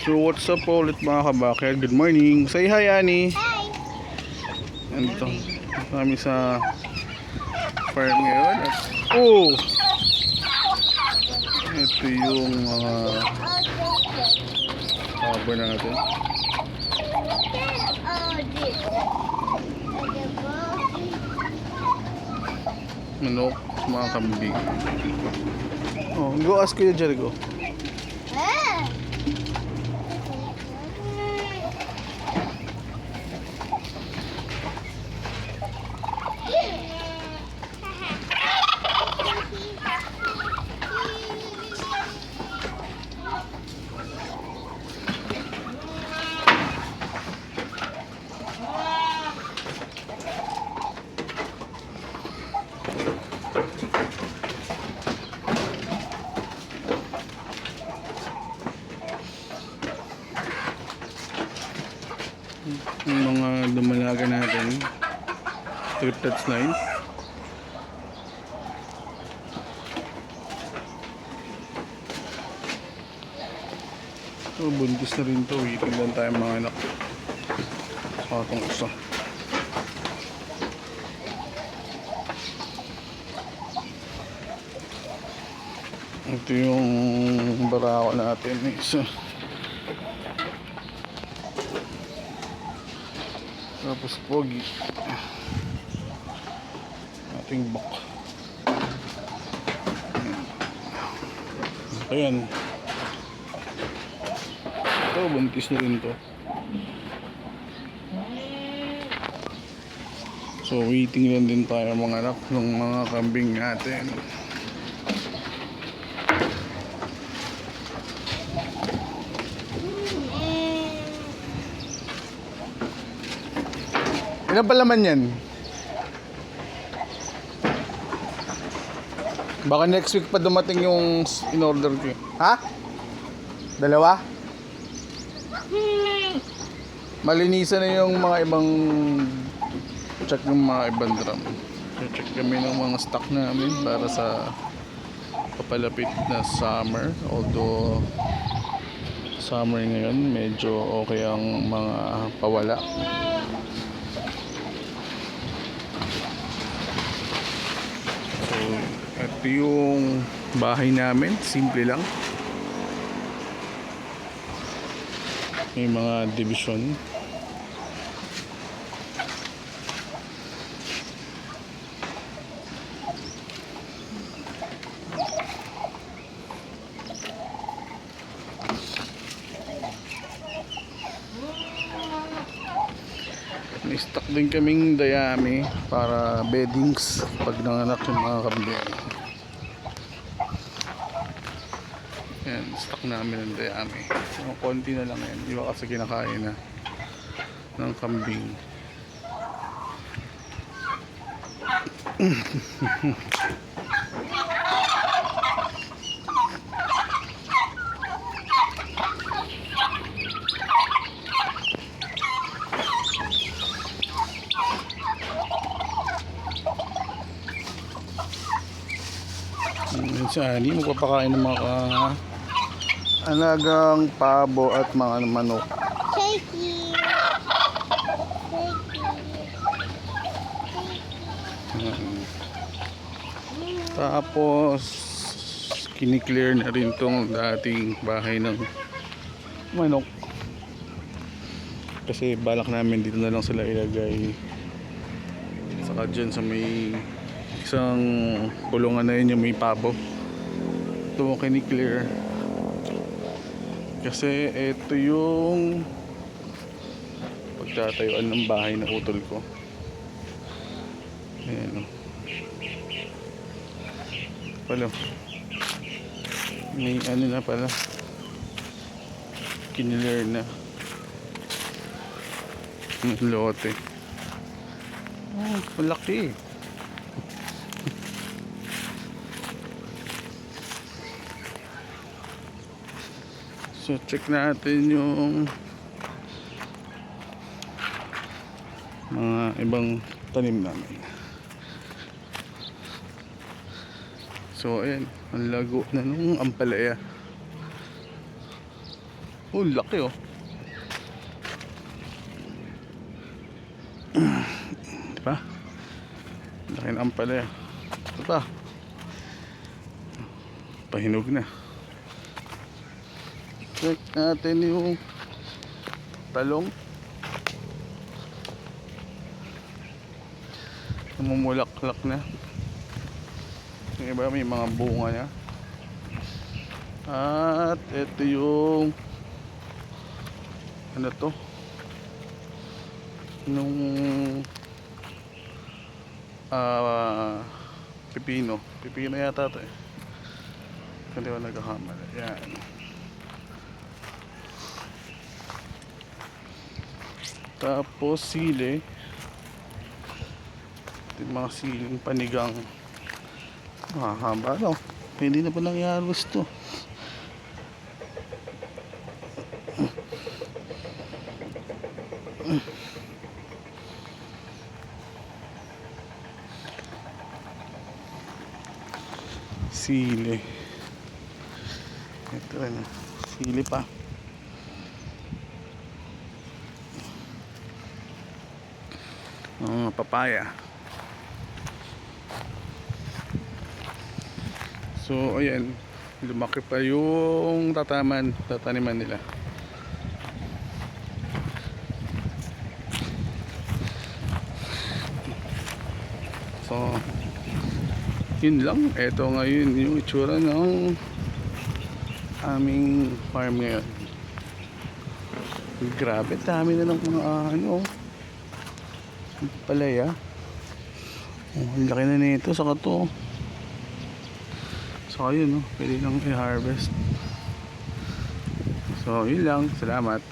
So what's up po ulit mga kabakyan? Good morning. Say hi, Annie. Hi! Andito kami sa farm ngayon. Oh! Ito yung mga haba natin. Manok, mga kambing. Oh, go ask Kuya Jericho. Yung mga dumalaga natin, triplets line. So buntis na rin to, waiting lang tayo mga anak. Patong isa. Ito yung barako natin, isa. Tapos pogi ating bak. Ayan, ito buntis na rin to. So waiting lang din tayo mga anak ng mga kambing natin. Ilan pa laman yan? Baka next week pa dumating yung in-order ko. Ha? Dalawa? Malinisan na yung mga ibang check ng mga ibang drum. Check kami ng mga stock namin para sa papalapit na summer. Although summer ngayon medyo okay ang mga pawala. Ito yung bahay namin, simple lang. May mga division. May stock din kaming dayami para beddings pag nanganak yung mga kambing. Yan, stock namin ng dayami. Yung konti na lang yan, di ba kasi kinakain na ng kambing. Sa Ani, magpapakain ng mga alagang pabo at mga manok. Shaky! Tapos kiniklear na rin tong dating bahay ng manok. Kasi balak namin dito na lang sila ilagay. Saka dyan sa may isang kulungan na yun yung may pabo. Ito mo kiniklear. Kasi ito yung pagtatayuan ng bahay na utol ko. Ayan o. Pala. May ano na pala. Kinilear na. Lote. Oh, malaki. So check natin yung mga ibang tanim namin. So ayan, ang lago na nung ampalaya. Oh, laki oh. Diba? Laki na ang palaya. Ito pa. Pahinog na. Check natin yung talong. Namumulaklak na. Yung iba may mga bunga niya. At ito yung ano to? Nung pipino. Pipino yata to eh. Hindi ko nagkakamali. Yan. Tapos sili. Ito yung mga siling panigang. Mahaba no. Pwede na pa lang i-harvest to. Sili. Ito rin. Sili pa. Papaya. So ayan, lumaki pa yung tataniman nila. So yun lang. Ito ngayon yung itsura ng aming farm ngayon. Grabe, dami na ng mga ano palaya. Oh, ang laki na nito. Saka to, so ayun, no, pwede nang i-harvest. So yun lang, salamat.